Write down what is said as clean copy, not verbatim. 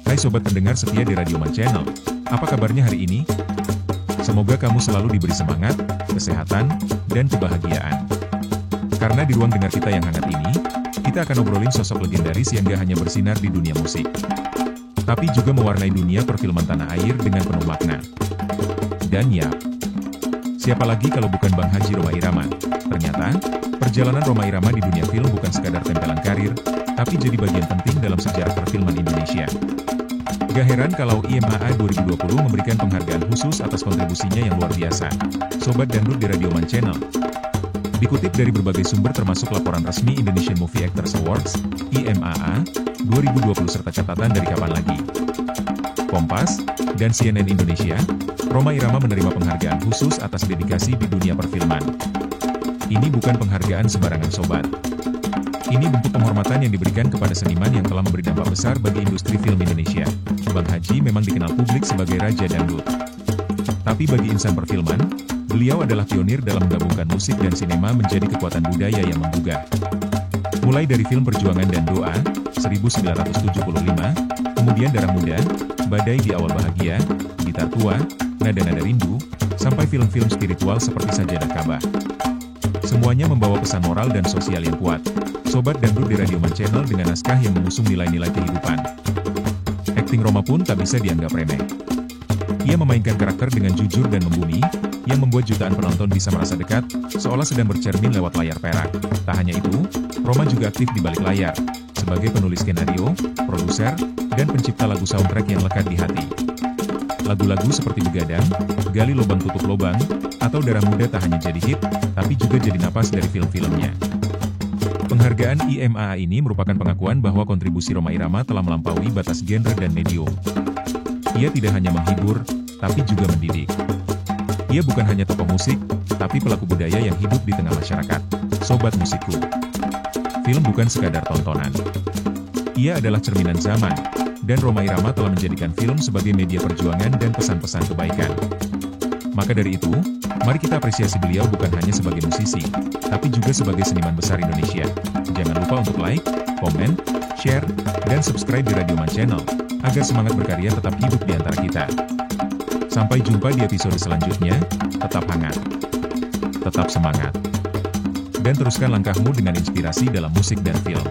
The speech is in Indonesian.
Hai sobat pendengar setia di Radioman Channel, apa kabarnya hari ini? Semoga kamu selalu diberi semangat, kesehatan, dan kebahagiaan. Karena di ruang dengar kita yang hangat ini, kita akan obrolin sosok legendaris yang gak hanya bersinar di dunia musik, tapi juga mewarnai dunia perfilman tanah air dengan penuh makna. Dan ya, siapa lagi kalau bukan Bang Haji Rhoma Irama? Ternyata, perjalanan Rhoma Irama di dunia film bukan sekadar tempelan karir, tapi jadi bagian penting dalam sejarah perfilman Indonesia. Gak heran kalau IMAA 2020 memberikan penghargaan khusus atas kontribusinya yang luar biasa. Sobat Dangdut di Radioman Channel. Dikutip dari berbagai sumber termasuk laporan resmi Indonesian Movie Actors Awards, IMAA, 2020 serta catatan dari Kapan Lagi, Kompas, dan CNN Indonesia, Rhoma Irama menerima penghargaan khusus atas dedikasi di dunia perfilman. Ini bukan penghargaan sembarangan sobat. Ini bentuk penghormatan yang diberikan kepada seniman yang telah memberi dampak besar bagi industri film Indonesia. Bang Haji memang dikenal publik sebagai Raja Dangdut. Tapi bagi insan perfilman, beliau adalah pionir dalam menggabungkan musik dan sinema menjadi kekuatan budaya yang menggugah. Mulai dari film Perjuangan dan Doa, 1975, kemudian Darah Muda, Badai di Awal Bahagia, Gitar Tua, Nada-Nada Rindu, sampai film-film spiritual seperti Sajadah Ka'bah. Semuanya membawa pesan moral dan sosial yang kuat. Sobat Dangdut di Radioman Channel dengan naskah yang mengusung nilai-nilai kehidupan. Akting Rhoma pun tak bisa dianggap remeh. Ia memainkan karakter dengan jujur dan membumi, yang membuat jutaan penonton bisa merasa dekat, seolah sedang bercermin lewat layar perak. Tak hanya itu, Rhoma juga aktif di balik layar, sebagai penulis skenario, produser, dan pencipta lagu soundtrack yang lekat di hati. Lagu-lagu seperti Begadang, Gali Lubang Tutup Lubang, atau Darah Muda tak hanya jadi hit, tapi juga jadi napas dari film-filmnya. Penghargaan IMAA ini merupakan pengakuan bahwa kontribusi Rhoma Irama telah melampaui batas genre dan medium. Ia tidak hanya menghibur, tapi juga mendidik. Ia bukan hanya tokoh musik, tapi pelaku budaya yang hidup di tengah masyarakat. Sobat musikku, film bukan sekadar tontonan. Ia adalah cerminan zaman, dan Rhoma Irama telah menjadikan film sebagai media perjuangan dan pesan-pesan kebaikan. Maka dari itu, mari kita apresiasi beliau bukan hanya sebagai musisi, tapi juga sebagai seniman besar Indonesia. Jangan lupa untuk like, komen, share, dan subscribe di Radioman Channel, agar semangat berkarya tetap hidup di antara kita. Sampai jumpa di episode selanjutnya, tetap hangat, tetap semangat, dan teruskan langkahmu dengan inspirasi dalam musik dan film.